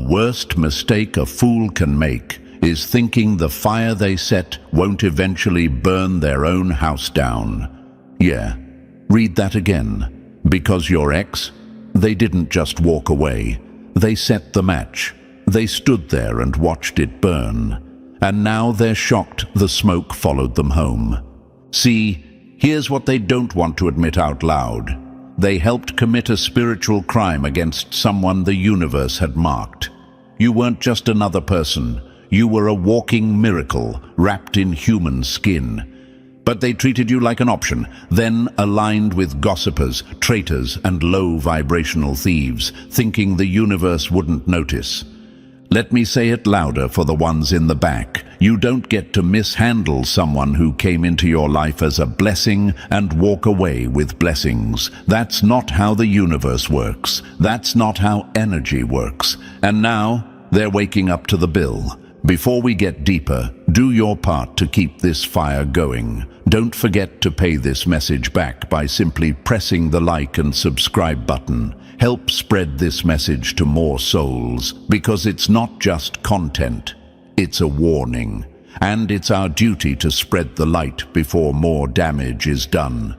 worst mistake a fool can make is thinking the fire they set won't eventually burn their own house down. Yeah, read that again. Because your ex, they didn't just walk away. They set the match. They stood there and watched it burn. And now they're shocked the smoke followed them home. See, here's what they don't want to admit out loud. They helped commit a spiritual crime against someone the universe had marked. You weren't just another person. You were a walking miracle, wrapped in human skin. But they treated you like an option, then aligned with gossipers, traitors, and low-vibrational thieves, thinking the universe wouldn't notice. Let me say it louder for the ones in the back. You don't get to mishandle someone who came into your life as a blessing and walk away with blessings. That's not how the universe works. That's not how energy works. And now, they're waking up to the bill. Before we get deeper, do your part to keep this fire going. Don't forget to pay this message back by simply pressing the like and subscribe button. Help spread this message to more souls, because it's not just content, it's a warning. And it's our duty to spread the light before more damage is done.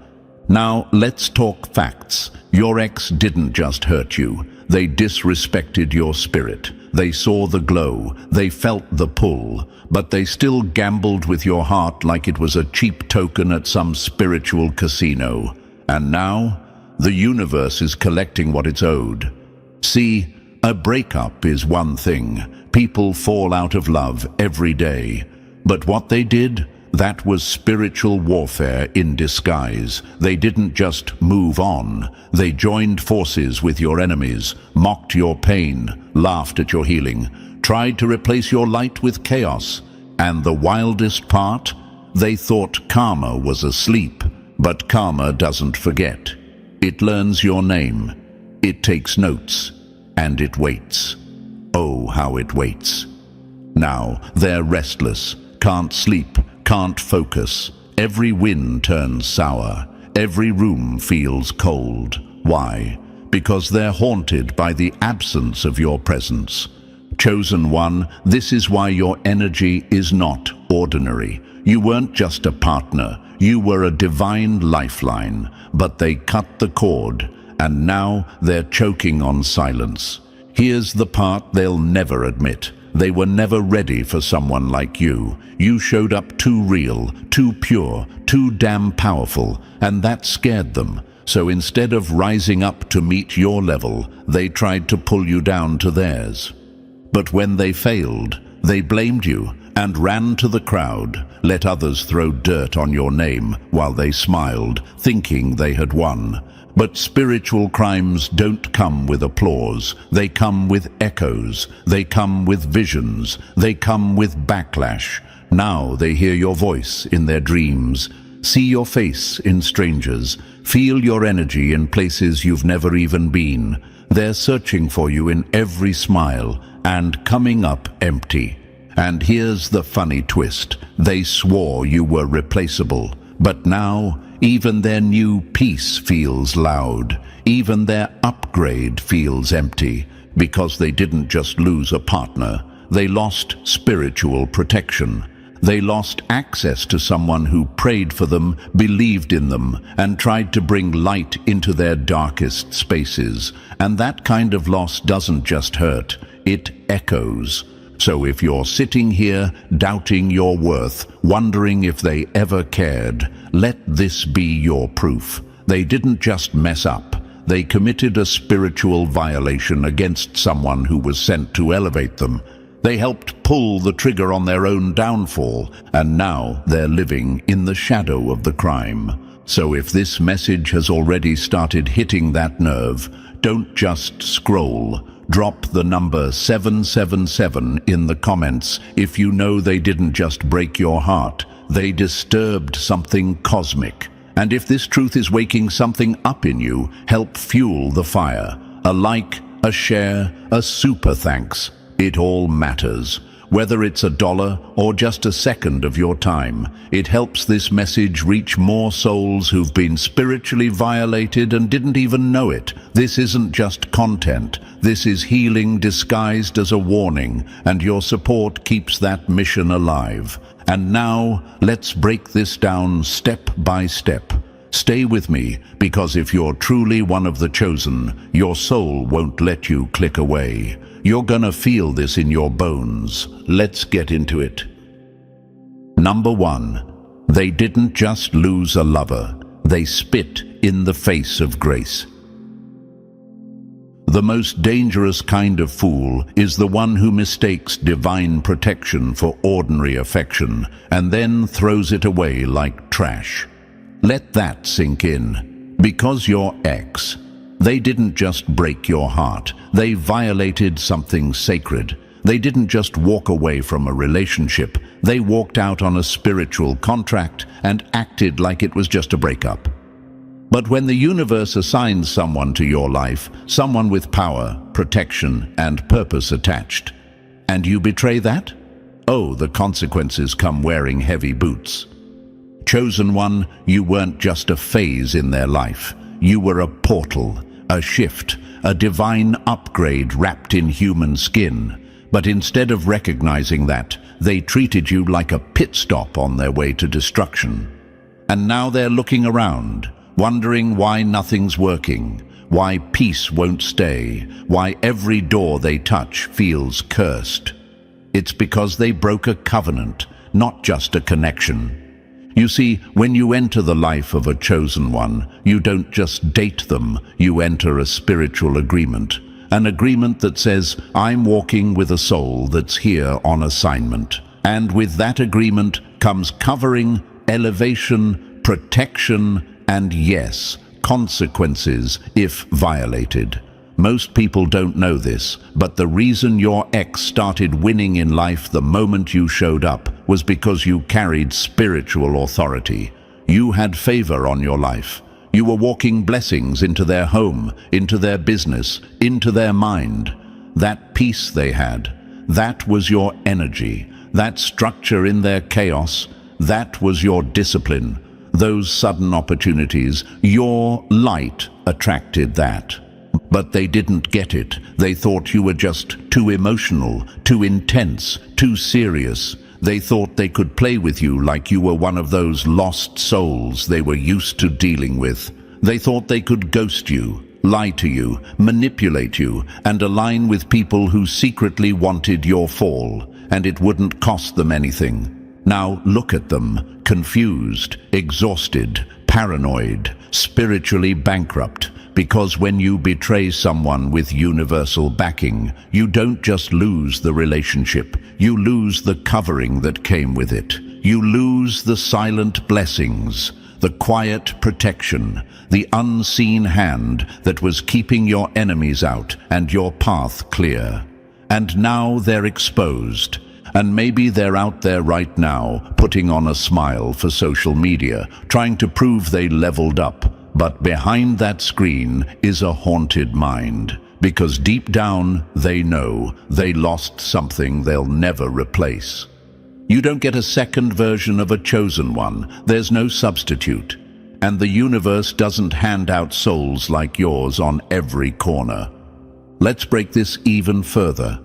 Now, let's talk facts. Your ex didn't just hurt you. They disrespected your spirit. They saw the glow, they felt the pull, but they still gambled with your heart like it was a cheap token at some spiritual casino. And now, the universe is collecting what it's owed. See, a breakup is one thing. People fall out of love every day. But what they did, that was spiritual warfare in disguise. They didn't just move on. They joined forces with your enemies, mocked your pain, laughed at your healing, tried to replace your light with chaos. And the wildest part? They thought karma was asleep. But karma doesn't forget. It learns your name. It takes notes. And it waits. Oh, how it waits. Now, they're restless, can't sleep, can't focus. Every wind turns sour. Every room feels cold. Why? Because they're haunted by the absence of your presence. Chosen one, this is why your energy is not ordinary. You weren't just a partner. You were a divine lifeline. But they cut the cord, and now they're choking on silence. Here's the part they'll never admit. They were never ready for someone like you. You showed up too real, too pure, too damn powerful, and that scared them. So instead of rising up to meet your level, they tried to pull you down to theirs. But when they failed, they blamed you and ran to the crowd, let others throw dirt on your name while they smiled, thinking they had won. But spiritual crimes don't come with applause. They come with echoes. They come with visions. They come with backlash. Now they hear your voice in their dreams, see your face in strangers, feel your energy in places you've never even been. They're searching for you in every smile and coming up empty. And here's the funny twist. They swore you were replaceable, but now even their new peace feels loud. Even their upgrade feels empty, because they didn't just lose a partner. They lost spiritual protection. They lost access to someone who prayed for them, believed in them, and tried to bring light into their darkest spaces. And that kind of loss doesn't just hurt, it echoes. So if you're sitting here doubting your worth, wondering if they ever cared, let this be your proof. They didn't just mess up. They committed a spiritual violation against someone who was sent to elevate them. They helped pull the trigger on their own downfall, and now they're living in the shadow of the crime. So if this message has already started hitting that nerve, don't just scroll. Drop the number 777 in the comments if you know they didn't just break your heart. They disturbed something cosmic. And if this truth is waking something up in you, help fuel the fire. A like, a share, a super thanks. It all matters. whether it's $1 or just a second of your time. It helps this message reach more souls who've been spiritually violated and didn't even know it. This isn't just content. This is healing disguised as a warning, and your support keeps that mission alive. And now, let's break this down step by step. Stay with me, because if you're truly one of the chosen, your soul won't let you click away. You're gonna feel this in your bones. Let's get into it. Number 1. They didn't just lose a lover. They spit in the face of grace. The most dangerous kind of fool is the one who mistakes divine protection for ordinary affection and then throws it away like trash. Let that sink in. Because your ex, they didn't just break your heart. They violated something sacred. They didn't just walk away from a relationship. They walked out on a spiritual contract and acted like it was just a breakup. But when the universe assigns someone to your life, someone with power, protection, and purpose attached, and you betray that, oh, the consequences come wearing heavy boots. Chosen one, you weren't just a phase in their life. You were a portal, a shift, a divine upgrade wrapped in human skin. But instead of recognizing that, they treated you like a pit stop on their way to destruction. And now they're looking around, wondering why nothing's working, why peace won't stay, why every door they touch feels cursed. It's because they broke a covenant, not just a connection. You see, when you enter the life of a chosen one, you don't just date them, you enter a spiritual agreement. An agreement that says, I'm walking with a soul that's here on assignment. And with that agreement comes covering, elevation, protection, and yes, consequences if violated. Most people don't know this, but the reason your ex started winning in life the moment you showed up was because you carried spiritual authority. You had favor on your life. You were walking blessings into their home, into their business, into their mind. That peace they had, that was your energy. That structure in their chaos, that was your discipline. Those sudden opportunities, your light attracted that. But they didn't get it. They thought you were just too emotional, too intense, too serious. They thought they could play with you like you were one of those lost souls they were used to dealing with. They thought they could ghost you, lie to you, manipulate you, and align with people who secretly wanted your fall, and it wouldn't cost them anything. Now look at them, confused, exhausted, paranoid, spiritually bankrupt. Because when you betray someone with universal backing, you don't just lose the relationship, you lose the covering that came with it. You lose the silent blessings, the quiet protection, the unseen hand that was keeping your enemies out and your path clear. And now they're exposed. And maybe they're out there right now, putting on a smile for social media, trying to prove they leveled up. But behind that screen is a haunted mind, because deep down they know they lost something they'll never replace. You don't get a second version of a chosen one. There's no substitute. And the universe doesn't hand out souls like yours on every corner. Let's break this even further.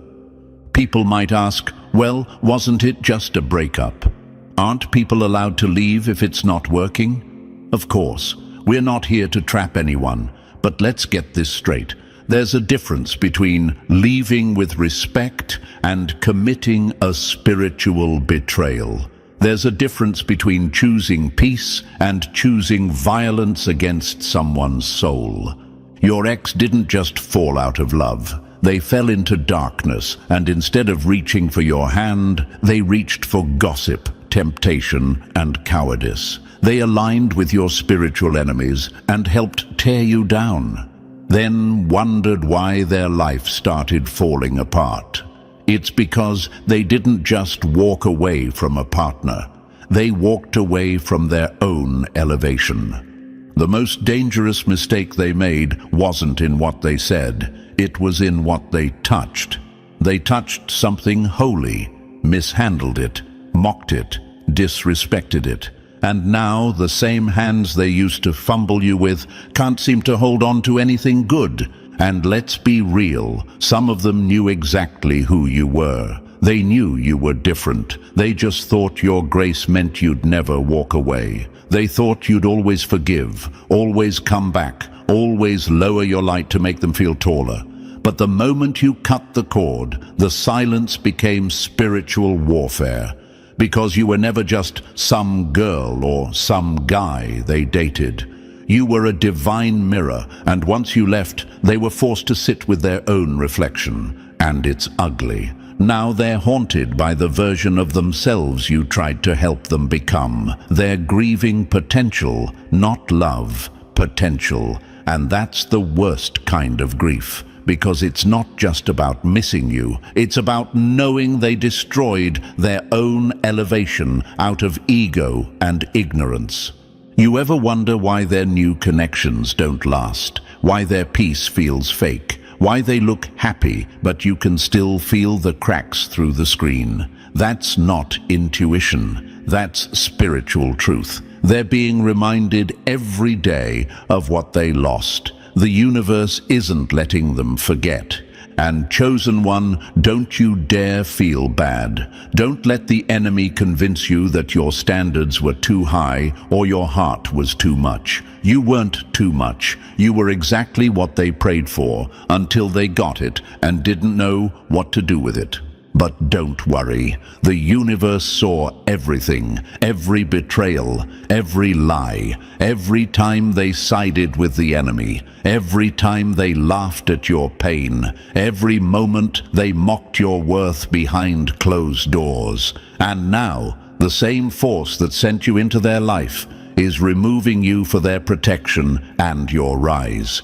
People might ask, well, wasn't it just a breakup? Aren't people allowed to leave if it's not working? Of course. We're not here to trap anyone, but let's get this straight. There's a difference between leaving with respect and committing a spiritual betrayal. There's a difference between choosing peace and choosing violence against someone's soul. Your ex didn't just fall out of love. They fell into darkness, and instead of reaching for your hand, they reached for gossip, temptation, and cowardice. They aligned with your spiritual enemies and helped tear you down, then wondered why their life started falling apart. It's because they didn't just walk away from a partner. They walked away from their own elevation. The most dangerous mistake they made wasn't in what they said. It was in what they touched. They touched something holy, mishandled it, mocked it, disrespected it. And now the same hands they used to fumble you with can't seem to hold on to anything good. And let's be real, some of them knew exactly who you were. They knew you were different. They just thought your grace meant you'd never walk away. They thought you'd always forgive, always come back, always lower your light to make them feel taller. But the moment you cut the cord, the silence became spiritual warfare. Because you were never just some girl or some guy they dated. You were a divine mirror, and once you left, they were forced to sit with their own reflection. And it's ugly. Now they're haunted by the version of themselves you tried to help them become. They're grieving potential, not love, potential. And that's the worst kind of grief. Because it's not just about missing you, it's about knowing they destroyed their own elevation out of ego and ignorance. You ever wonder why their new connections don't last? Why their peace feels fake? Why they look happy, but you can still feel the cracks through the screen? That's not intuition. That's spiritual truth. They're being reminded every day of what they lost. The universe isn't letting them forget. And chosen one, don't you dare feel bad. Don't let the enemy convince you that your standards were too high or your heart was too much. You weren't too much. You were exactly what they prayed for until they got it and didn't know what to do with it. But don't worry. The universe saw everything, every betrayal, every lie, every time they sided with the enemy, every time they laughed at your pain, every moment they mocked your worth behind closed doors. And now, the same force that sent you into their life is removing you for their protection and your rise.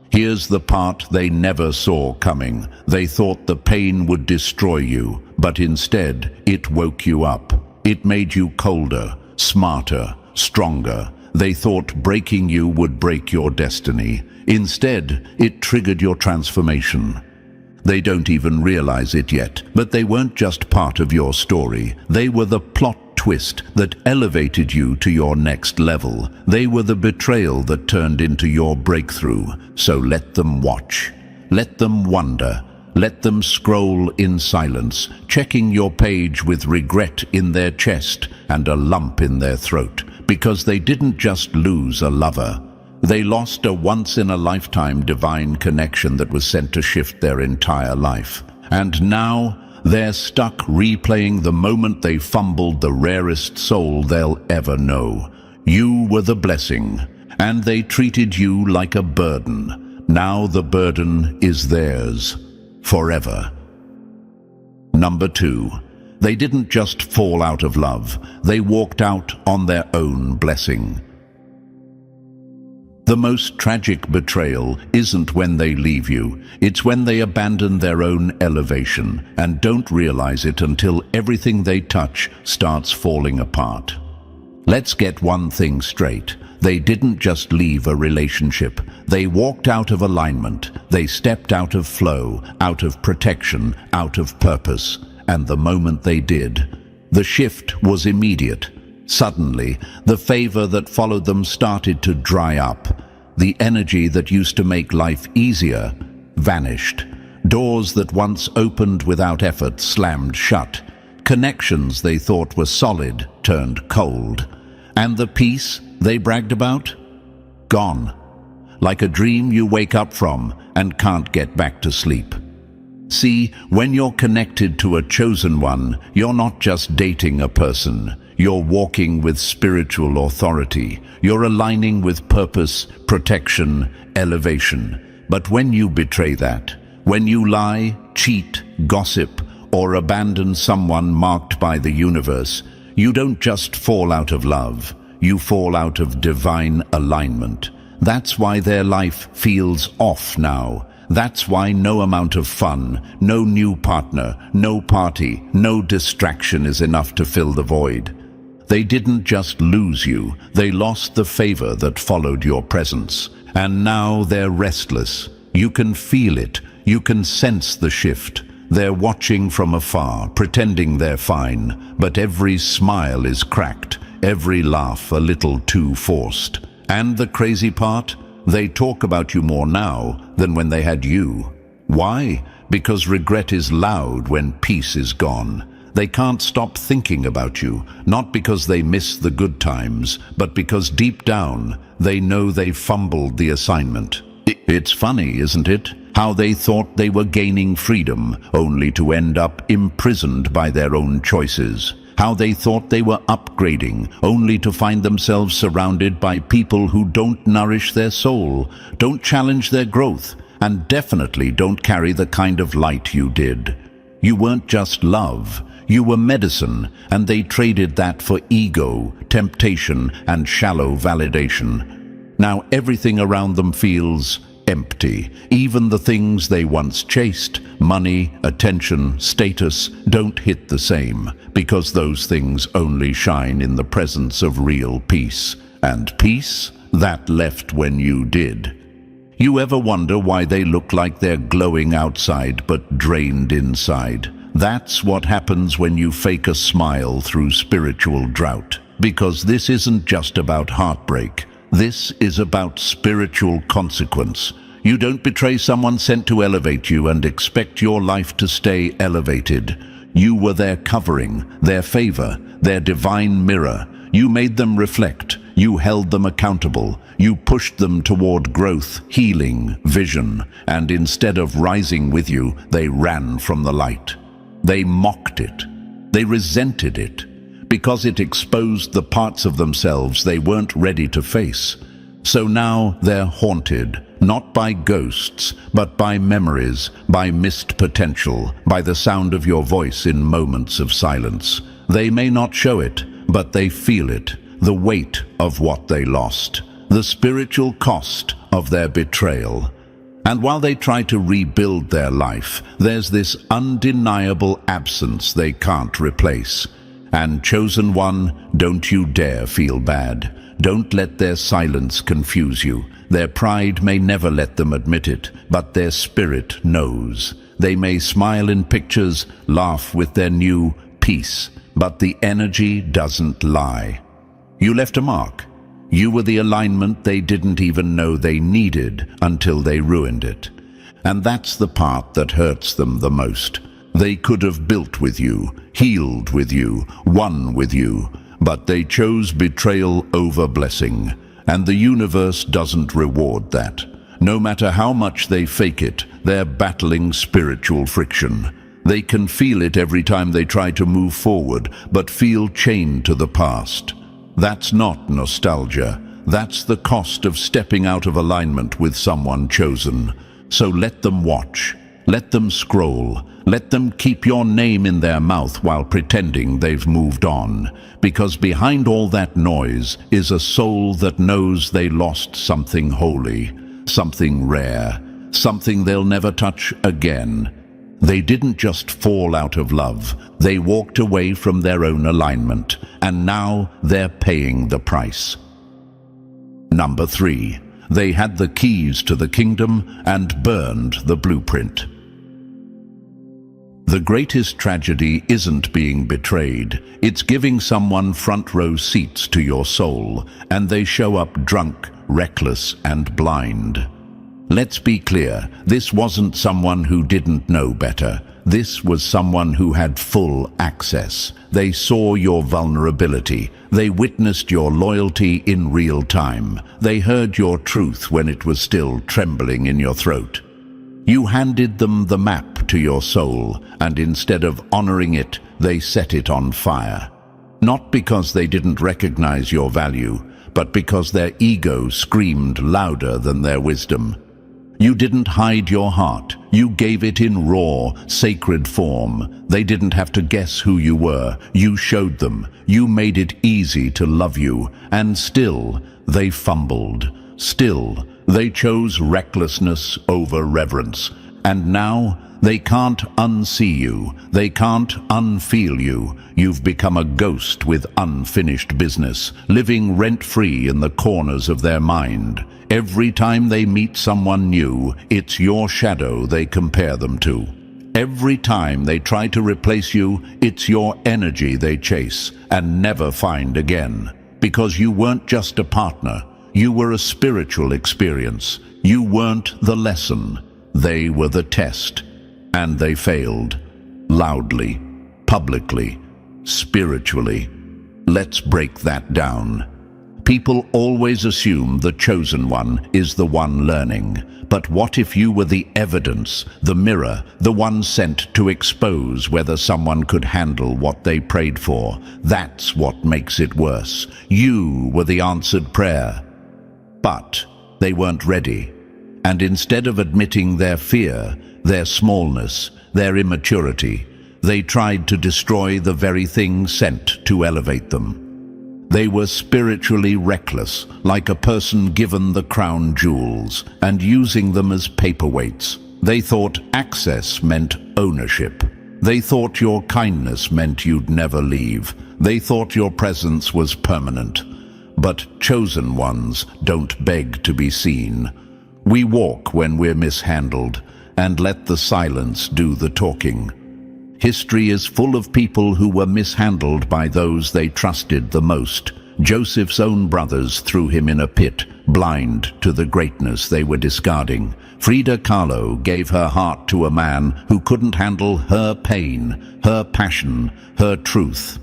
Here's the part they never saw coming. They thought the pain would destroy you, but instead it woke you up. It made you colder, smarter, stronger. They thought breaking you would break your destiny. Instead, it triggered your transformation. They don't even realize it yet, but they weren't just part of your story. They were the plot twist that elevated you to your next level. They were the betrayal that turned into your breakthrough. So let them watch. Let them wonder. Let them scroll in silence, checking your page with regret in their chest and a lump in their throat. Because they didn't just lose a lover. They lost a once-in-a-lifetime divine connection that was sent to shift their entire life. And now, they're stuck replaying the moment they fumbled the rarest soul they'll ever know. You were the blessing, and they treated you like a burden. Now the burden is theirs, forever. Number 2. They didn't just fall out of love, they walked out on their own blessing. The most tragic betrayal isn't when they leave you, it's when they abandon their own elevation and don't realize it until everything they touch starts falling apart. Let's get one thing straight. They didn't just leave a relationship. They walked out of alignment. They stepped out of flow, out of protection, out of purpose. And the moment they did, the shift was immediate. Suddenly, the favor that followed them started to dry up. The energy that used to make life easier vanished. Doors that once opened without effort slammed shut. Connections they thought were solid turned cold. And the peace they bragged about? Gone. Like a dream you wake up from and can't get back to sleep. See, when you're connected to a chosen one, you're not just dating a person. You're walking with spiritual authority. You're aligning with purpose, protection, elevation. But when you betray that, when you lie, cheat, gossip, or abandon someone marked by the universe, you don't just fall out of love. You fall out of divine alignment. That's why their life feels off now. That's why no amount of fun, no new partner, no party, no distraction is enough to fill the void. They didn't just lose you, they lost the favor that followed your presence. And now they're restless. You can feel it, you can sense the shift. They're watching from afar, pretending they're fine, but every smile is cracked, every laugh a little too forced. And the crazy part? They talk about you more now than when they had you. Why? Because regret is loud when peace is gone. They can't stop thinking about you, not because they miss the good times, but because deep down they know they fumbled the assignment. It's funny, isn't it? How they thought they were gaining freedom, only to end up imprisoned by their own choices. How they thought they were upgrading, only to find themselves surrounded by people who don't nourish their soul, don't challenge their growth, and definitely don't carry the kind of light you did. You weren't just love, you were medicine, and they traded that for ego, temptation, and shallow validation. Now everything around them feels empty. Even the things they once chased, money, attention, status, don't hit the same, because those things only shine in the presence of real peace. And peace? That left when you did. You ever wonder why they look like they're glowing outside but drained inside? That's what happens when you fake a smile through spiritual drought. Because this isn't just about heartbreak. This is about spiritual consequence. You don't betray someone sent to elevate you and expect your life to stay elevated. You were their covering, their favor, their divine mirror. You made them reflect. You held them accountable. You pushed them toward growth, healing, vision. And instead of rising with you, they ran from the light. They mocked it. They resented it. Because it exposed the parts of themselves they weren't ready to face. So now they're haunted, not by ghosts, but by memories, by missed potential, by the sound of your voice in moments of silence. They may not show it, but they feel it, the weight of what they lost, the spiritual cost of their betrayal. And while they try to rebuild their life, there's this undeniable absence they can't replace. And chosen one, don't you dare feel bad. Don't let their silence confuse you. Their pride may never let them admit it, but their spirit knows. They may smile in pictures, laugh with their new peace, but the energy doesn't lie. You left a mark. You were the alignment they didn't even know they needed until they ruined it. And that's the part that hurts them the most. They could have built with you, healed with you, won with you, but they chose betrayal over blessing. And the universe doesn't reward that. No matter how much they fake it, they're battling spiritual friction. They can feel it every time they try to move forward, but feel chained to the past. That's not nostalgia. That's the cost of stepping out of alignment with someone chosen. So let them watch. Let them scroll. Let them keep your name in their mouth while pretending they've moved on. Because behind all that noise is a soul that knows they lost something holy, something rare, something they'll never touch again. They didn't just fall out of love. They walked away from their own alignment, and now they're paying the price. Number 3. They had the keys to the kingdom and burned the blueprint. The greatest tragedy isn't being betrayed. It's giving someone front row seats to your soul, and they show up drunk, reckless, and blind. Let's be clear, this wasn't someone who didn't know better. This was someone who had full access. They saw your vulnerability. They witnessed your loyalty in real time. They heard your truth when it was still trembling in your throat. You handed them the map to your soul, and instead of honoring it, they set it on fire. Not because they didn't recognize your value, but because their ego screamed louder than their wisdom. You didn't hide your heart. You gave it in raw, sacred form. They didn't have to guess who you were. You showed them. You made it easy to love you. And still, they fumbled. Still, they chose recklessness over reverence. And now, they can't unsee you. They can't unfeel you. You've become a ghost with unfinished business, living rent-free in the corners of their mind. Every time they meet someone new, it's your shadow they compare them to. Every time they try to replace you, it's your energy they chase and never find again. Because you weren't just a partner, you were a spiritual experience. You weren't the lesson, they were the test. And they failed. Loudly, publicly, spiritually. Let's break that down. People always assume the chosen one is the one learning. But what if you were the evidence, the mirror, the one sent to expose whether someone could handle what they prayed for? That's what makes it worse. You were the answered prayer. But they weren't ready. And instead of admitting their fear, their smallness, their immaturity, they tried to destroy the very thing sent to elevate them. They were spiritually reckless, like a person given the crown jewels, and using them as paperweights. They thought access meant ownership. They thought your kindness meant you'd never leave. They thought your presence was permanent. But chosen ones don't beg to be seen. We walk when we're mishandled, and let the silence do the talking. History is full of people who were mishandled by those they trusted the most. Joseph's own brothers threw him in a pit, blind to the greatness they were discarding. Frida Kahlo gave her heart to a man who couldn't handle her pain, her passion, her truth.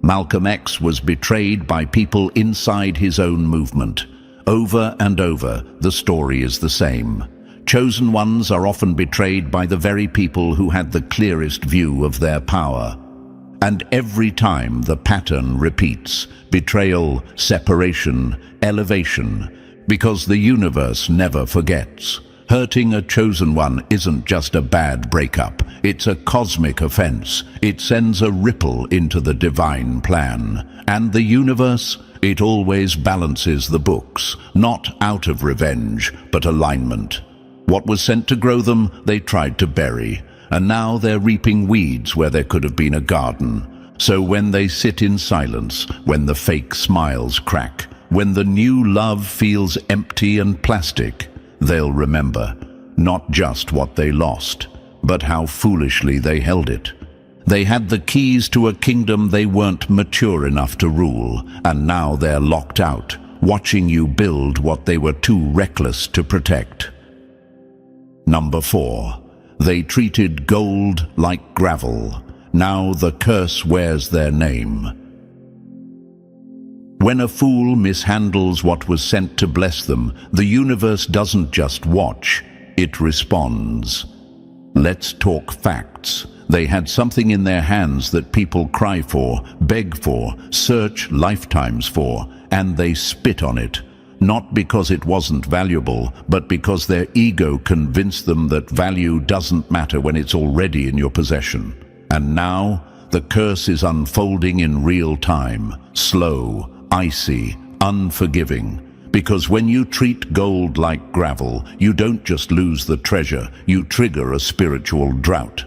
Malcolm X was betrayed by people inside his own movement. Over and over, the story is the same. Chosen ones are often betrayed by the very people who had the clearest view of their power. And every time the pattern repeats: betrayal, separation, elevation, because the universe never forgets. Hurting a chosen one isn't just a bad breakup, it's a cosmic offense. It sends a ripple into the divine plan. And the universe, it always balances the books, not out of revenge, but alignment. What was sent to grow them, they tried to bury, and now they're reaping weeds where there could have been a garden. So when they sit in silence, when the fake smiles crack, when the new love feels empty and plastic, they'll remember not just what they lost, but how foolishly they held it. They had the keys to a kingdom they weren't mature enough to rule, and now they're locked out, watching you build what they were too reckless to protect. Number 4. They treated gold like gravel. Now the curse wears their name. When a fool mishandles what was sent to bless them, the universe doesn't just watch, it responds. Let's talk facts. They had something in their hands that people cry for, beg for, search lifetimes for, and they spit on it. Not because it wasn't valuable, but because their ego convinced them that value doesn't matter when it's already in your possession. And now, the curse is unfolding in real time, slow, icy, unforgiving. Because when you treat gold like gravel, you don't just lose the treasure, you trigger a spiritual drought.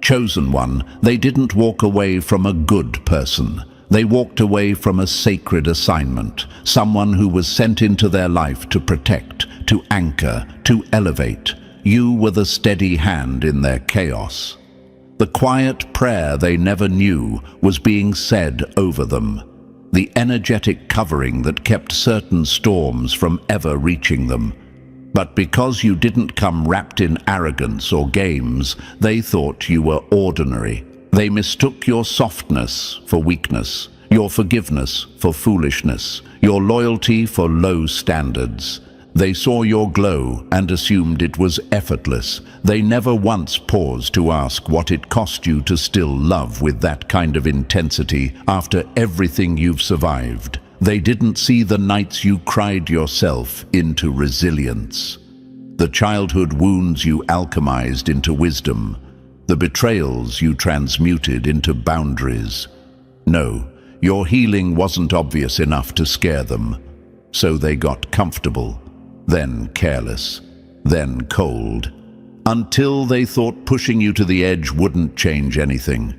Chosen one, they didn't walk away from a good person. They walked away from a sacred assignment, someone who was sent into their life to protect, to anchor, to elevate. You were the steady hand in their chaos. The quiet prayer they never knew was being said over them, the energetic covering that kept certain storms from ever reaching them. But because you didn't come wrapped in arrogance or games, they thought you were ordinary. They mistook your softness for weakness, your forgiveness for foolishness, your loyalty for low standards. They saw your glow and assumed it was effortless. They never once paused to ask what it cost you to still love with that kind of intensity after everything you've survived. They didn't see the nights you cried yourself into resilience, the childhood wounds you alchemized into wisdom, the betrayals you transmuted into boundaries. No, your healing wasn't obvious enough to scare them, so they got comfortable, then careless, then cold, until they thought pushing you to the edge wouldn't change anything.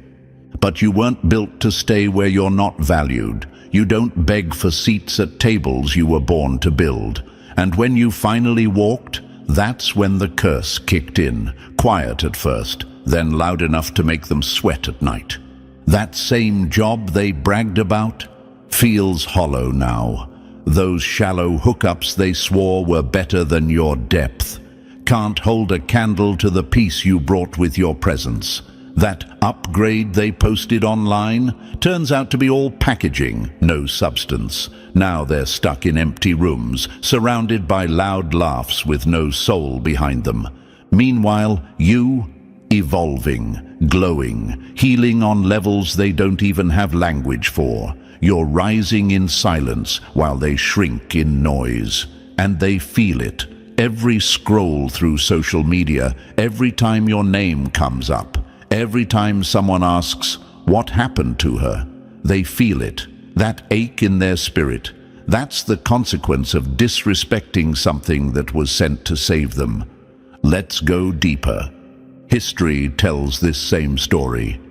But you weren't built to stay where you're not valued. You don't beg for seats at tables you were born to build. And when you finally walked, that's when the curse kicked in, quiet at first, then loud enough to make them sweat at night. That same job they bragged about feels hollow now. Those shallow hookups they swore were better than your depth can't hold a candle to the peace you brought with your presence. That upgrade they posted online turns out to be all packaging, no substance. Now they're stuck in empty rooms, surrounded by loud laughs with no soul behind them. Meanwhile, you, evolving, glowing, healing on levels they don't even have language for. You're rising in silence while they shrink in noise. And they feel it. Every scroll through social media, every time your name comes up, every time someone asks, what happened to her? They feel it, that ache in their spirit. That's the consequence of disrespecting something that was sent to save them. Let's go deeper. History tells this same story.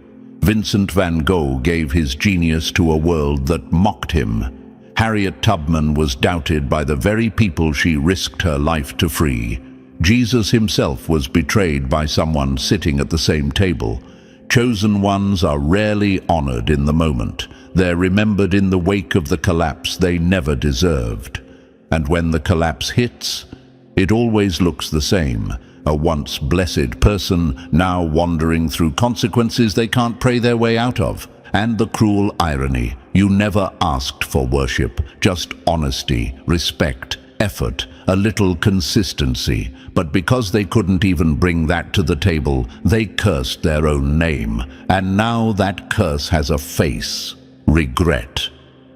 Vincent van Gogh gave his genius to a world that mocked him. Harriet Tubman was doubted by the very people she risked her life to free. Jesus himself was betrayed by someone sitting at the same table. Chosen ones are rarely honored in the moment. They're remembered in the wake of the collapse they never deserved. And when the collapse hits, it always looks the same. A once blessed person now wandering through consequences they can't pray their way out of. And the cruel irony, you never asked for worship, just honesty, respect, effort, a little consistency. But because they couldn't even bring that to the table, they cursed their own name. And now that curse has a face: regret.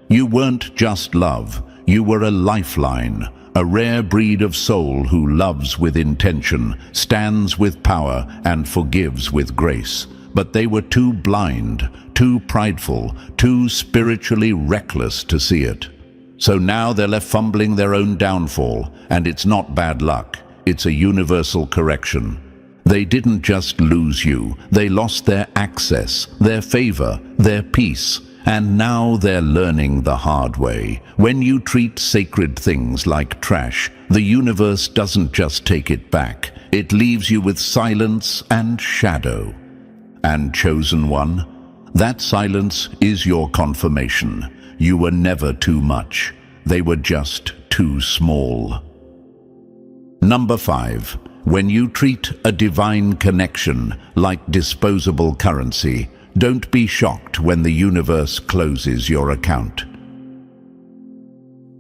You weren't just love, you were a lifeline, a rare breed of soul who loves with intention, stands with power, and forgives with grace. But they were too blind, too prideful, too spiritually reckless to see it. So now they're left fumbling their own downfall, and it's not bad luck, it's a universal correction. They didn't just lose you, they lost their access, their favor, their peace, and now they're learning the hard way. When you treat sacred things like trash, the universe doesn't just take it back, it leaves you with silence and shadow. And chosen one, that silence is your confirmation. You were never too much. They were just too small. Number 5. When you treat a divine connection like disposable currency, don't be shocked when the universe closes your account.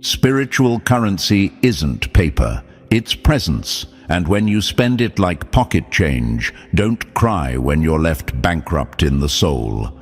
Spiritual currency isn't paper, it's presence. And when you spend it like pocket change, don't cry when you're left bankrupt in the soul.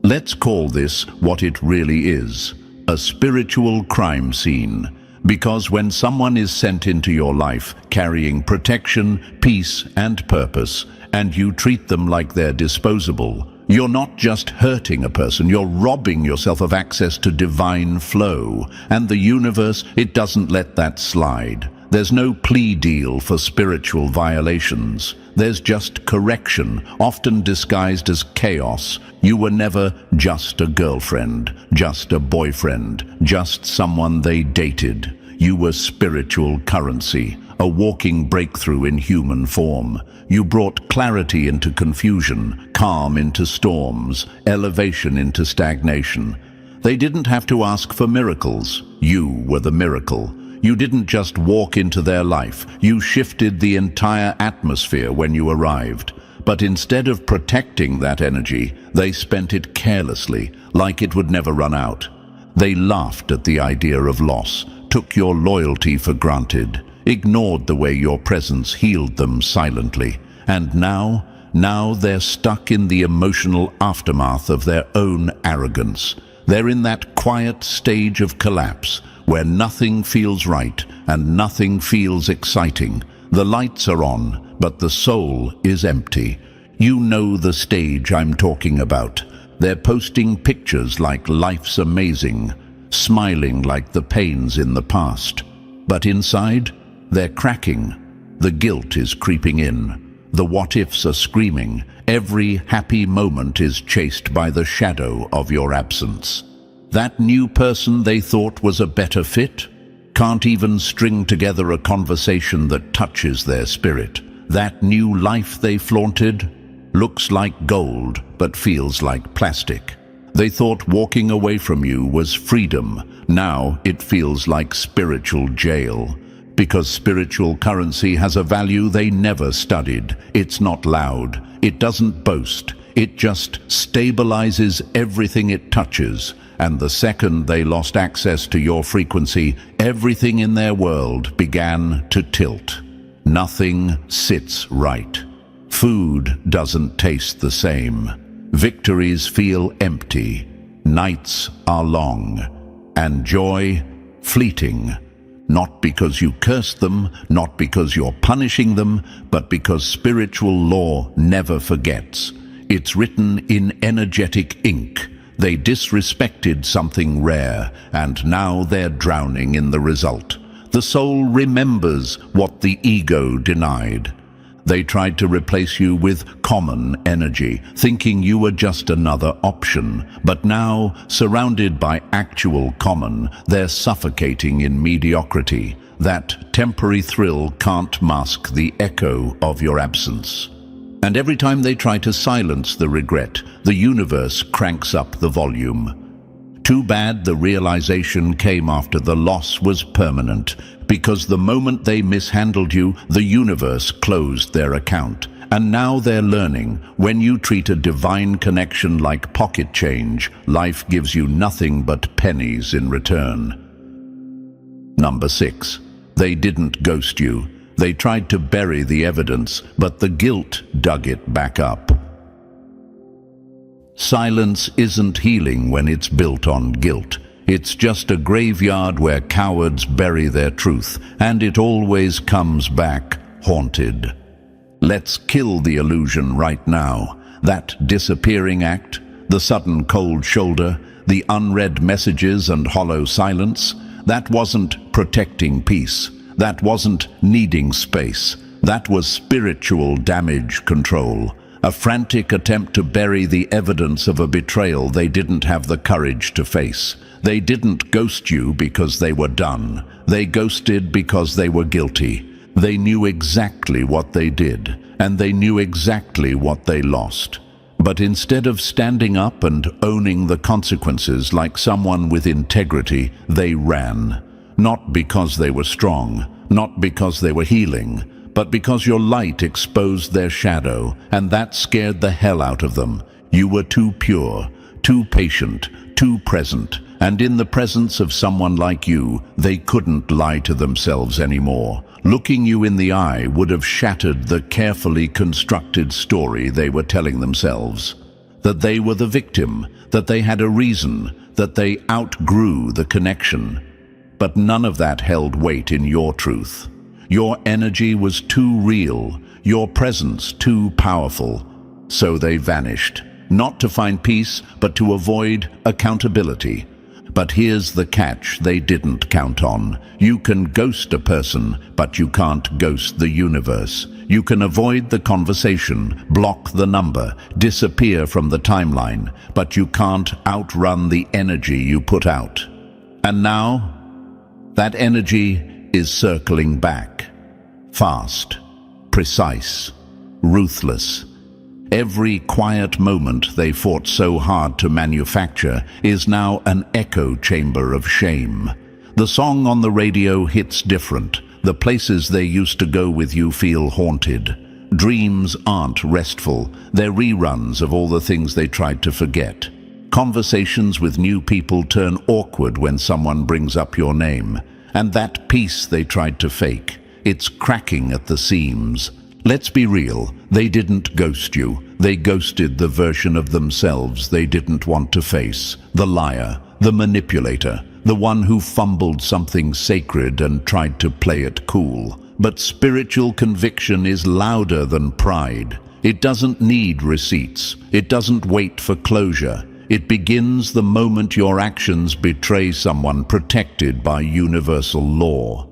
Let's call this what it really is, a spiritual crime scene. Because when someone is sent into your life carrying protection, peace, and purpose, and you treat them like they're disposable, you're not just hurting a person, you're robbing yourself of access to divine flow. And the universe, it doesn't let that slide. There's no plea deal for spiritual violations. There's just correction, often disguised as chaos. You were never just a girlfriend, just a boyfriend, just someone they dated. You were spiritual currency, a walking breakthrough in human form. You brought clarity into confusion, calm into storms, elevation into stagnation. They didn't have to ask for miracles. You were the miracle. You didn't just walk into their life, you shifted the entire atmosphere when you arrived. But instead of protecting that energy, they spent it carelessly, like it would never run out. They laughed at the idea of loss, took your loyalty for granted, ignored the way your presence healed them silently. And now they're stuck in the emotional aftermath of their own arrogance. They're in that quiet stage of collapse, where nothing feels right and nothing feels exciting. The lights are on, but the soul is empty. You know the stage I'm talking about. They're posting pictures like life's amazing, smiling like the pains in the past. But inside, they're cracking. The guilt is creeping in. The what-ifs are screaming. Every happy moment is chased by the shadow of your absence. That new person they thought was a better fit can't even string together a conversation that touches their spirit. That new life they flaunted looks like gold but feels like plastic. They thought walking away from you was freedom. Now it feels like spiritual jail. Because spiritual currency has a value they never studied. It's not loud. It doesn't boast. It just stabilizes everything it touches. And the second they lost access to your frequency, everything in their world began to tilt. Nothing sits right. Food doesn't taste the same. Victories feel empty. Nights are long. And joy, fleeting. Not because you cursed them, not because you're punishing them, but because spiritual law never forgets. It's written in energetic ink. They disrespected something rare, and now they're drowning in the result. The soul remembers what the ego denied. They tried to replace you with common energy, thinking you were just another option. But now, surrounded by actual common, they're suffocating in mediocrity. That temporary thrill can't mask the echo of your absence. And every time they try to silence the regret, the universe cranks up the volume. Too bad the realization came after the loss was permanent, because the moment they mishandled you, the universe closed their account. And now they're learning, when you treat a divine connection like pocket change, life gives you nothing but pennies in return. Number 6. They didn't ghost you. They tried to bury the evidence, but the guilt dug it back up. Silence isn't healing when it's built on guilt. It's just a graveyard where cowards bury their truth, and it always comes back haunted. Let's kill the illusion right now. That disappearing act, the sudden cold shoulder, the unread messages and hollow silence, that wasn't protecting peace. That wasn't needing space. That was spiritual damage control. A frantic attempt to bury the evidence of a betrayal they didn't have the courage to face. They didn't ghost you because they were done. They ghosted because they were guilty. They knew exactly what they did, and they knew exactly what they lost. But instead of standing up and owning the consequences like someone with integrity, they ran. Not because they were strong, not because they were healing, but because your light exposed their shadow, and that scared the hell out of them. You were too pure, too patient, too present, and in the presence of someone like you, they couldn't lie to themselves anymore. Looking you in the eye would have shattered the carefully constructed story they were telling themselves. That they were the victim, that they had a reason, that they outgrew the connection. But none of that held weight in your truth. Your energy was too real, your presence too powerful. So they vanished, not to find peace, but to avoid accountability. But here's the catch they didn't count on. You can ghost a person, but you can't ghost the universe. You can avoid the conversation, block the number, disappear from the timeline, but you can't outrun the energy you put out. And now, that energy is circling back. Fast, precise, ruthless. Every quiet moment they fought so hard to manufacture is now an echo chamber of shame. The song on the radio hits different. The places they used to go with you feel haunted. Dreams aren't restful. They're reruns of all the things they tried to forget. Conversations with new people turn awkward when someone brings up your name. And that peace they tried to fake, it's cracking at the seams. Let's be real, they didn't ghost you. They ghosted the version of themselves they didn't want to face. The liar, the manipulator, the one who fumbled something sacred and tried to play it cool. But spiritual conviction is louder than pride. It doesn't need receipts. It doesn't wait for closure. It begins the moment your actions betray someone protected by universal law.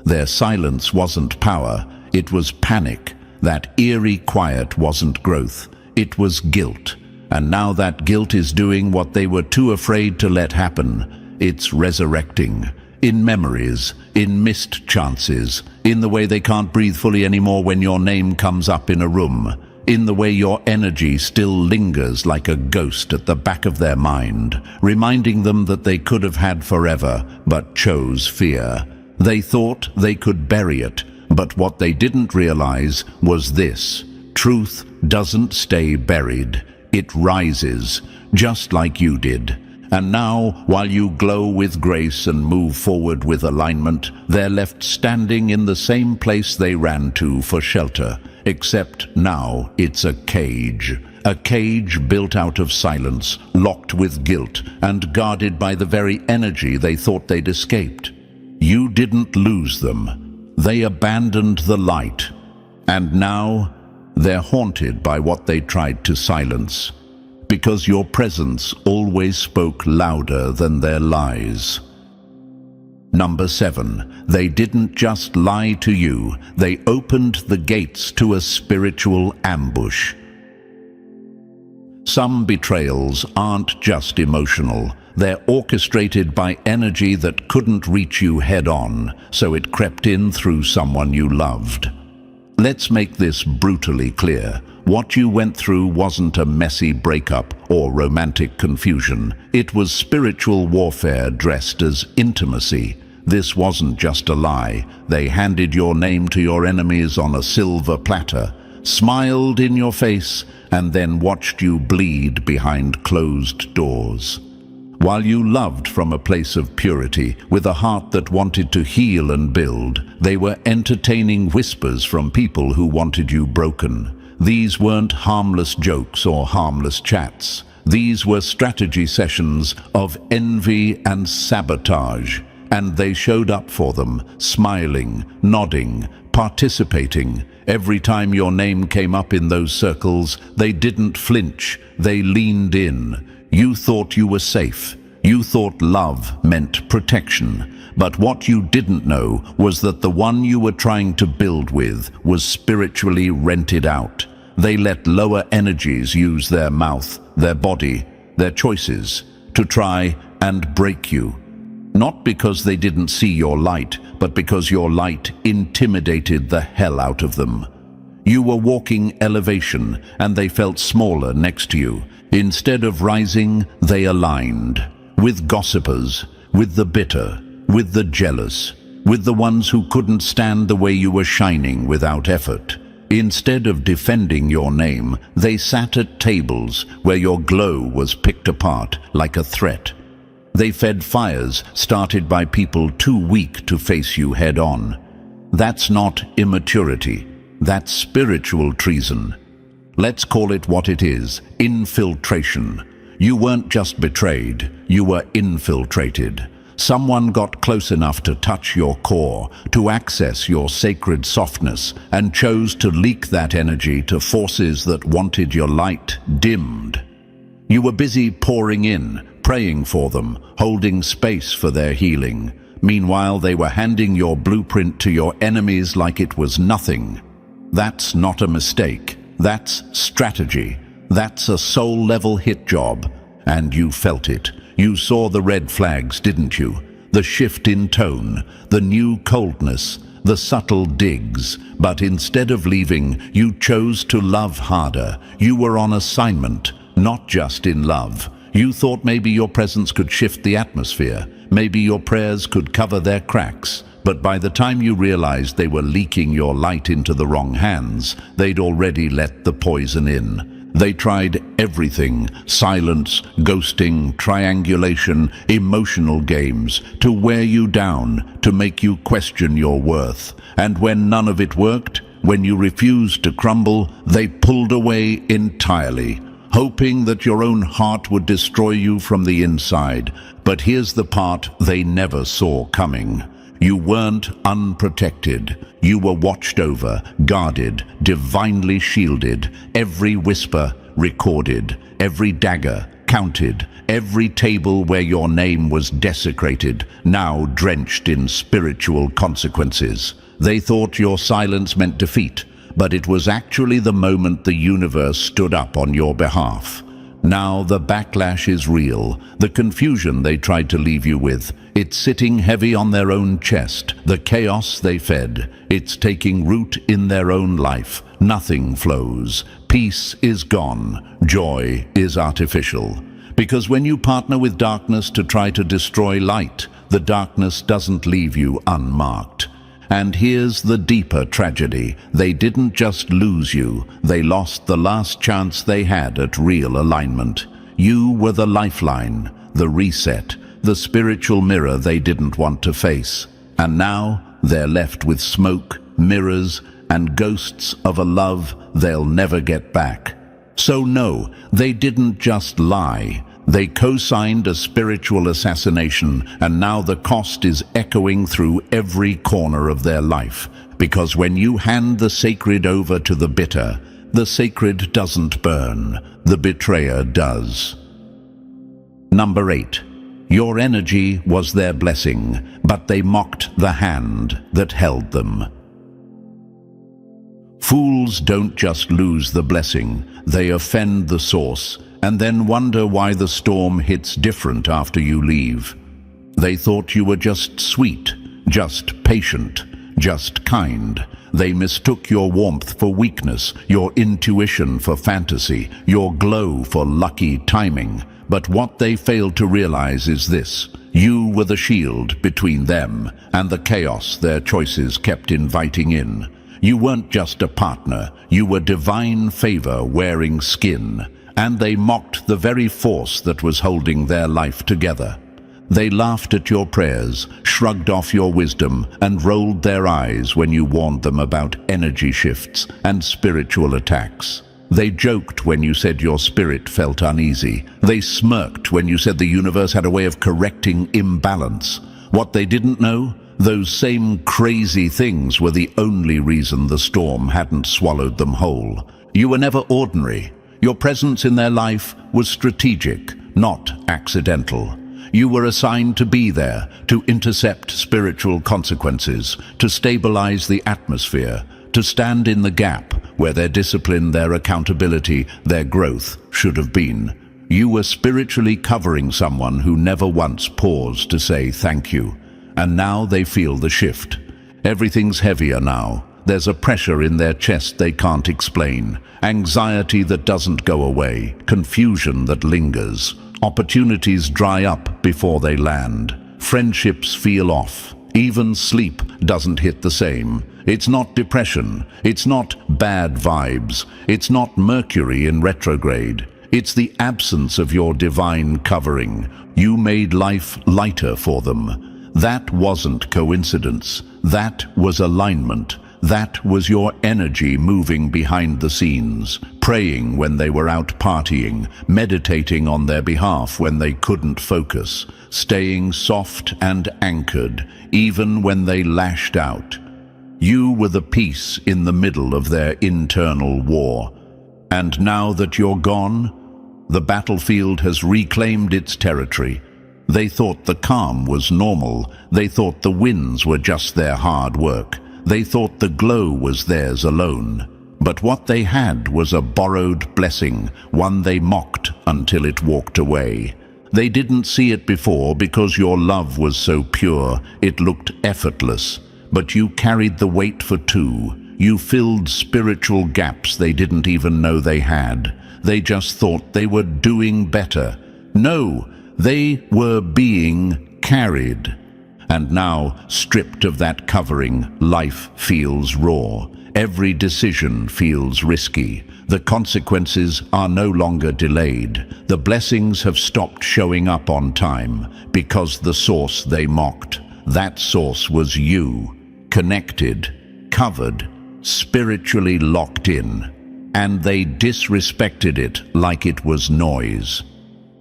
Their silence wasn't power, it was panic. That eerie quiet wasn't growth, it was guilt. And now that guilt is doing what they were too afraid to let happen. It's resurrecting. In memories, in missed chances, in the way they can't breathe fully anymore when your name comes up in a room. in the way your energy still lingers like a ghost at the back of their mind, reminding them that they could have had forever, but chose fear. They thought they could bury it, but what they didn't realize was this: truth doesn't stay buried. It rises, just like you did. And now, while you glow with grace and move forward with alignment, they're left standing in the same place they ran to for shelter. Except now it's a cage. A cage built out of silence, locked with guilt, and guarded by the very energy they thought they'd escaped. You didn't lose them. They abandoned the light. And now, they're haunted by what they tried to silence, because your presence always spoke louder than their lies. Number 7, they didn't just lie to you, they opened the gates to a spiritual ambush. Some betrayals aren't just emotional, they're orchestrated by energy that couldn't reach you head-on, so it crept in through someone you loved. Let's make this brutally clear. What you went through wasn't a messy breakup or romantic confusion. It was spiritual warfare dressed as intimacy. This wasn't just a lie. They handed your name to your enemies on a silver platter, smiled in your face, and then watched you bleed behind closed doors. While you loved from a place of purity, with a heart that wanted to heal and build, they were entertaining whispers from people who wanted you broken. These weren't harmless jokes or harmless chats. These were strategy sessions of envy and sabotage, and they showed up for them, smiling, nodding, participating. Every time your name came up in those circles, they didn't flinch, they leaned in. You thought you were safe. You thought love meant protection. But what you didn't know was that the one you were trying to build with was spiritually rented out. They let lower energies use their mouth, their body, their choices to try and break you. Not because they didn't see your light, but because your light intimidated the hell out of them. You were walking elevation, and they felt smaller next to you. Instead of rising, they aligned. With gossipers, with the bitter, with the jealous, with the ones who couldn't stand the way you were shining without effort. Instead of defending your name, they sat at tables where your glow was picked apart like a threat. They fed fires started by people too weak to face you head-on. That's not immaturity. That's spiritual treason. Let's call it what it is: infiltration. You weren't just betrayed, you were infiltrated. Someone got close enough to touch your core, to access your sacred softness, and chose to leak that energy to forces that wanted your light dimmed. You were busy pouring in, praying for them, holding space for their healing. Meanwhile, they were handing your blueprint to your enemies like it was nothing. That's not a mistake. That's strategy. That's a soul-level hit job. And you felt it. You saw the red flags, didn't you? The shift in tone, the new coldness, the subtle digs. But instead of leaving, you chose to love harder. You were on assignment, not just in love. You thought maybe your presence could shift the atmosphere. Maybe your prayers could cover their cracks. But by the time you realized they were leaking your light into the wrong hands, they'd already let the poison in. They tried everything: silence, ghosting, triangulation, emotional games, to wear you down, to make you question your worth. And when none of it worked, when you refused to crumble, they pulled away entirely, hoping that your own heart would destroy you from the inside. But here's the part they never saw coming. You weren't unprotected. You were watched over, guarded, divinely shielded. Every whisper recorded, every dagger counted, every table where your name was desecrated, now drenched in spiritual consequences. They thought your silence meant defeat, but it was actually the moment the universe stood up on your behalf. Now the backlash is real. The confusion they tried to leave you with, it's sitting heavy on their own chest. The chaos they fed, it's taking root in their own life. Nothing flows. peace is gone, joy is artificial. Because when you partner with darkness to try to destroy light, the darkness doesn't leave you unmarked. And here's the deeper tragedy. They didn't just lose you, they lost the last chance they had at real alignment. You were the lifeline, the reset, the spiritual mirror they didn't want to face. And now they're left with smoke, mirrors, and ghosts of a love they'll never get back. So no, they didn't just lie. They co-signed a spiritual assassination, and now the cost is echoing through every corner of their life. Because when you hand the sacred over to the bitter, the sacred doesn't burn, the betrayer does. Number 8. Your energy was their blessing, but they mocked the hand that held them. Fools don't just lose the blessing, they offend the source, and then wonder why the storm hits different after you leave. They thought you were just sweet, just patient, just kind. They mistook your warmth for weakness, your intuition for fantasy, your glow for lucky timing. But what they failed to realize is this: you were the shield between them and the chaos their choices kept inviting in. You weren't just a partner, you were divine favor wearing skin. And they mocked the very force that was holding their life together. They laughed at your prayers, shrugged off your wisdom, and rolled their eyes when you warned them about energy shifts and spiritual attacks. They joked when you said your spirit felt uneasy. They smirked when you said the universe had a way of correcting imbalance. What they didn't know? Those same crazy things were the only reason the storm hadn't swallowed them whole. You were never ordinary. Your presence in their life was strategic, not accidental. You were assigned to be there, to intercept spiritual consequences, to stabilize the atmosphere, to stand in the gap where their discipline, their accountability, their growth should have been. You were spiritually covering someone who never once paused to say thank you. And now they feel the shift. Everything's heavier now. There's a pressure in their chest they can't explain, anxiety that doesn't go away, confusion that lingers. Opportunities dry up before they land. Friendships feel off. Even sleep doesn't hit the same. It's not depression. It's not bad vibes. It's not Mercury in retrograde. It's the absence of your divine covering. You made life lighter for them. That wasn't coincidence. That was alignment. That was your energy moving behind the scenes, praying when they were out partying, meditating on their behalf when they couldn't focus, staying soft and anchored, even when they lashed out. You were the peace in the middle of their internal war. And now that you're gone, the battlefield has reclaimed its territory. They thought the calm was normal. They thought the wins were just their hard work. They thought the glow was theirs alone. But what they had was a borrowed blessing, one they mocked until it walked away. They didn't see it before because your love was so pure, it looked effortless. But you carried the weight for two. You filled spiritual gaps they didn't even know they had. They just thought they were doing better. No, they were being carried. And now, stripped of that covering, life feels raw. Every decision feels risky. The consequences are no longer delayed. The blessings have stopped showing up on time because the source they mocked, that source was you, connected, covered, spiritually locked in, and they disrespected it like it was noise.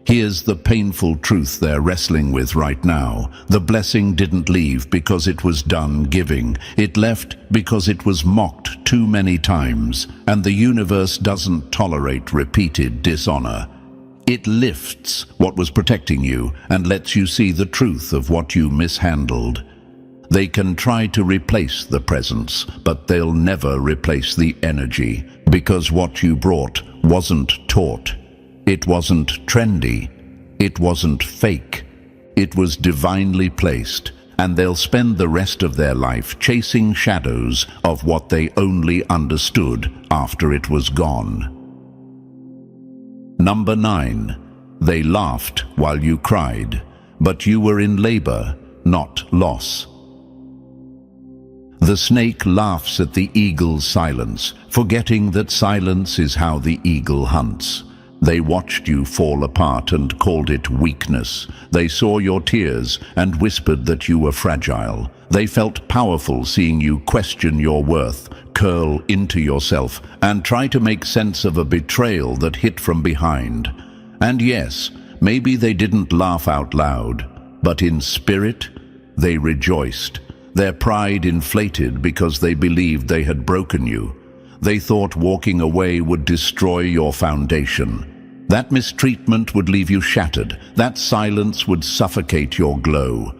Here's the painful truth they're wrestling with right now. The blessing didn't leave because it was done giving. It left because it was mocked too many times, and the universe doesn't tolerate repeated dishonor. It lifts what was protecting you and lets you see the truth of what you mishandled. They can try to replace the presence, but they'll never replace the energy, because what you brought wasn't taught. It wasn't trendy. It wasn't fake. It was divinely placed, and they'll spend the rest of their life chasing shadows of what they only understood after it was gone. Number 9. They laughed while you cried, but you were in labor, not loss. The snake laughs at the eagle's silence, forgetting that silence is how the eagle hunts. They watched you fall apart and called it weakness. They saw your tears and whispered that you were fragile. They felt powerful seeing you question your worth, curl into yourself, and try to make sense of a betrayal that hit from behind. And yes, maybe they didn't laugh out loud, but in spirit, they rejoiced. Their pride inflated because they believed they had broken you. They thought walking away would destroy your foundation. That mistreatment would leave you shattered. That silence would suffocate your glow.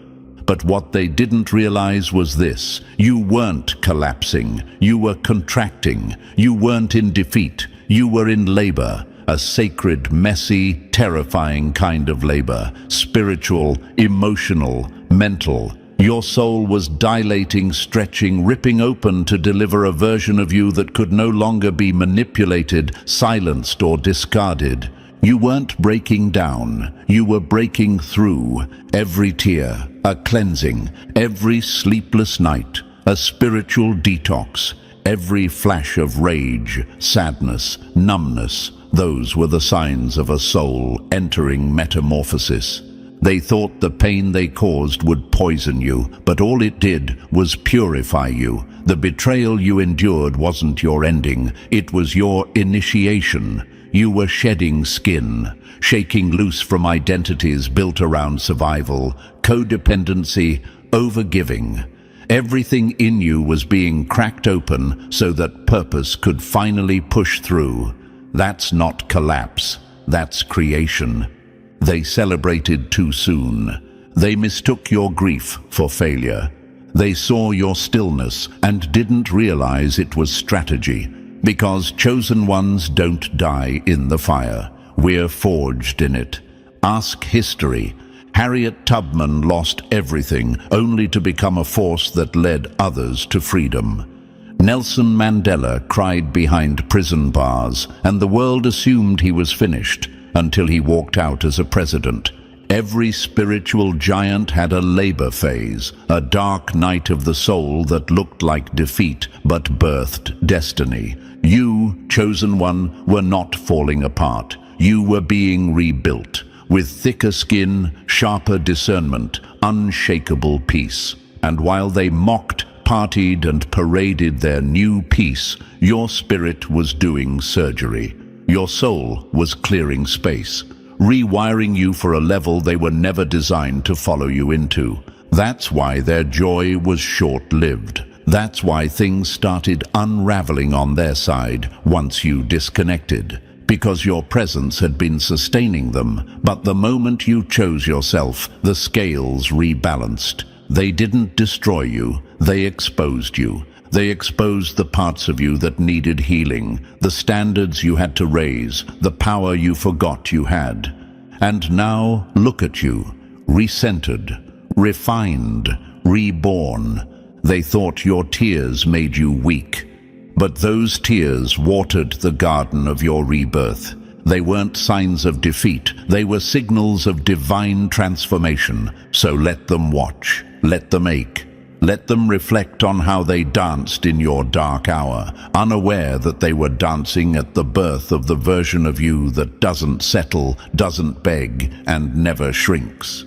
But what they didn't realize was this: you weren't collapsing. You were contracting. You weren't in defeat. You were in labor. A sacred, messy, terrifying kind of labor. Spiritual, emotional, mental. Your soul was dilating, stretching, ripping open to deliver a version of you that could no longer be manipulated, silenced, or discarded. You weren't breaking down, you were breaking through. Every tear, a cleansing. Every sleepless night, a spiritual detox. Every flash of rage, sadness, numbness, those were the signs of a soul entering metamorphosis. They thought the pain they caused would poison you, but all it did was purify you. The betrayal you endured wasn't your ending, it was your initiation. You were shedding skin, shaking loose from identities built around survival, codependency, overgiving. Everything in you was being cracked open so that purpose could finally push through. That's not collapse, that's creation. They celebrated too soon. They mistook your grief for failure. They saw your stillness and didn't realize it was strategy. Because chosen ones don't die in the fire. We're forged in it. Ask history. Harriet Tubman lost everything only to become a force that led others to freedom. Nelson Mandela cried behind prison bars, and the world assumed he was finished until he walked out as a president. Every spiritual giant had a labor phase, a dark night of the soul that looked like defeat but birthed destiny. You, chosen one, were not falling apart. You were being rebuilt, with thicker skin, sharper discernment, unshakable peace. And while they mocked, partied, and paraded their new peace, your spirit was doing surgery. Your soul was clearing space, rewiring you for a level they were never designed to follow you into. That's why their joy was short-lived. That's why things started unraveling on their side once you disconnected, because your presence had been sustaining them. But the moment you chose yourself, the scales rebalanced. They didn't destroy you, they exposed you. They exposed the parts of you that needed healing, the standards you had to raise, the power you forgot you had. And now, look at you, recentered, refined, reborn. They thought your tears made you weak, but those tears watered the garden of your rebirth. They weren't signs of defeat, they were signals of divine transformation. So let them watch, let them ache. Let them reflect on how they danced in your dark hour, unaware that they were dancing at the birth of the version of you that doesn't settle, doesn't beg, and never shrinks.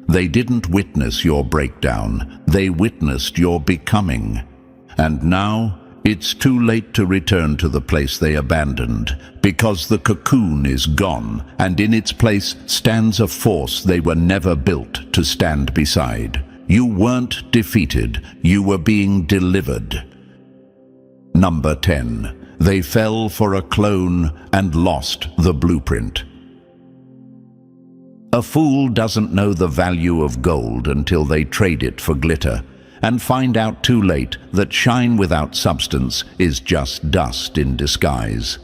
They didn't witness your breakdown, they witnessed your becoming. And now, it's too late to return to the place they abandoned, because the cocoon is gone, and in its place stands a force they were never built to stand beside. You weren't defeated, you were being delivered. Number 10. They fell for a clone and lost the blueprint. A fool doesn't know the value of gold until they trade it for glitter, and find out too late that shine without substance is just dust in disguise.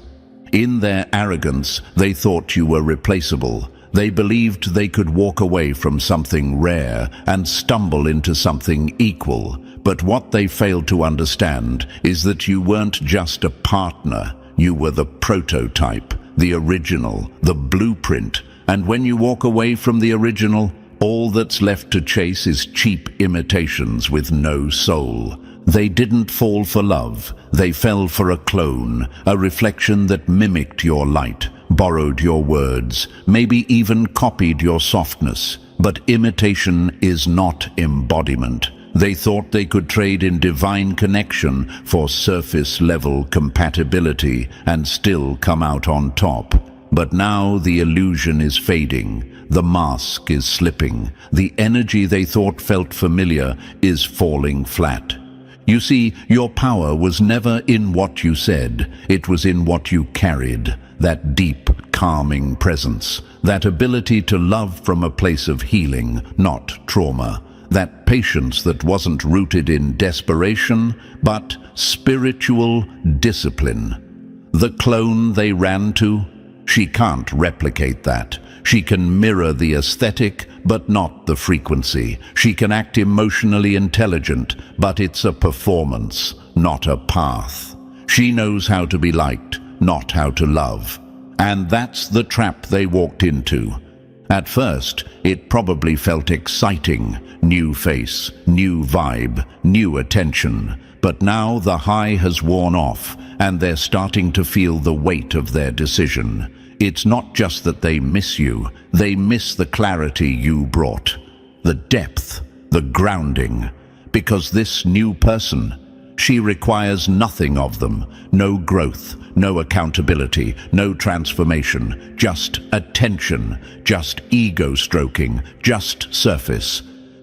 In their arrogance, they thought you were replaceable. They believed they could walk away from something rare and stumble into something equal. But what they failed to understand is that you weren't just a partner, you were the prototype, the original, the blueprint. And when you walk away from the original, all that's left to chase is cheap imitations with no soul. They didn't fall for love. They fell for a clone, a reflection that mimicked your light, borrowed your words, maybe even copied your softness. But imitation is not embodiment. They thought they could trade in divine connection for surface-level compatibility and still come out on top. But now the illusion is fading. The mask is slipping. The energy they thought felt familiar is falling flat. You see, your power was never in what you said. It was in what you carried. That deep, calming presence. That ability to love from a place of healing, not trauma. That patience that wasn't rooted in desperation, but spiritual discipline. The clone they ran to? She can't replicate that. She can mirror the aesthetic, but not the frequency. She can act emotionally intelligent, but it's a performance, not a path. She knows how to be liked, not how to love. And that's the trap they walked into. At first, it probably felt exciting. New face, new vibe, new attention. But now the high has worn off, and they're starting to feel the weight of their decision. It's not just that they miss you, they miss the clarity you brought. The depth, the grounding. Because this new person, she requires nothing of them. No growth, no accountability, no transformation. Just attention, just ego stroking, just surface.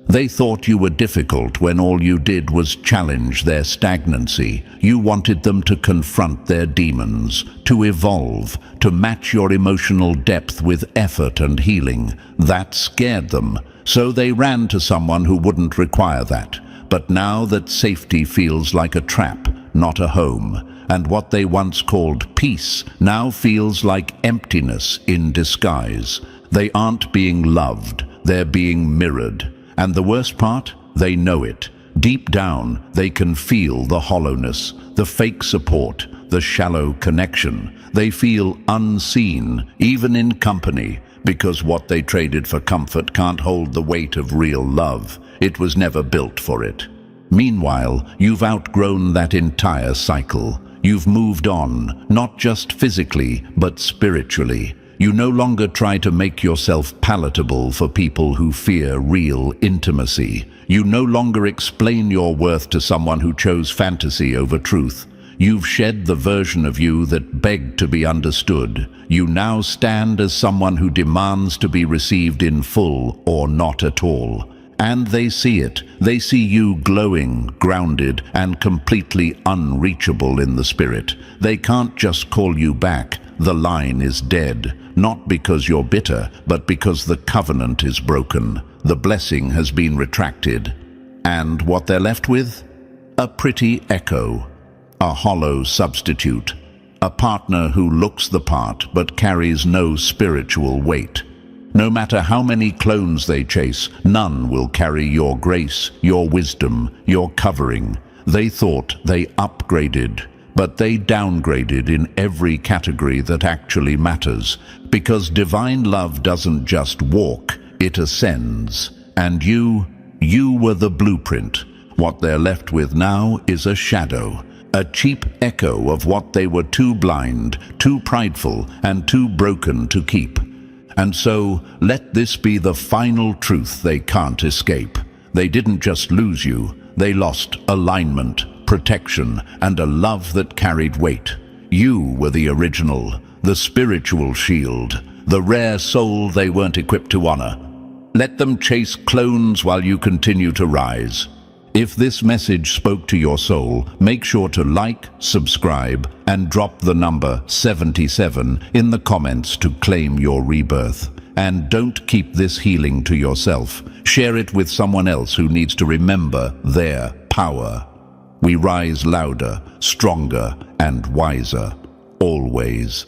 They thought you were difficult when all you did was challenge their stagnancy. You wanted them to confront their demons, to evolve, to match your emotional depth with effort and healing. That scared them, so they ran to someone who wouldn't require that. But now that safety feels like a trap, not a home, and what they once called peace now feels like emptiness in disguise. They aren't being loved, they're being mirrored. And the worst part? They know it. Deep down, they can feel the hollowness, the fake support, the shallow connection. They feel unseen, even in company, because what they traded for comfort can't hold the weight of real love. It was never built for it. Meanwhile, you've outgrown that entire cycle. You've moved on, not just physically, but spiritually. You no longer try to make yourself palatable for people who fear real intimacy. You no longer explain your worth to someone who chose fantasy over truth. You've shed the version of you that begged to be understood. You now stand as someone who demands to be received in full or not at all. And they see it. They see you glowing, grounded, and completely unreachable in the spirit. They can't just call you back. The line is dead. Not because you're bitter, but because the covenant is broken. The blessing has been retracted. And what they're left with? A pretty echo. A hollow substitute. A partner who looks the part but carries no spiritual weight. No matter how many clones they chase, none will carry your grace, your wisdom, your covering. They thought they upgraded, but they downgraded in every category that actually matters. Because divine love doesn't just walk, it ascends. And you were the blueprint. What they're left with now is a shadow. A cheap echo of what they were too blind, too prideful, and too broken to keep. And so, let this be the final truth they can't escape. They didn't just lose you, they lost alignment, protection, and a love that carried weight. You were the original, the spiritual shield, the rare soul they weren't equipped to honor. Let them chase clones while you continue to rise. If this message spoke to your soul, make sure to like, subscribe, and drop the number 77 in the comments to claim your rebirth. And don't keep this healing to yourself. Share it with someone else who needs to remember their power. We rise louder, stronger, and wiser, always.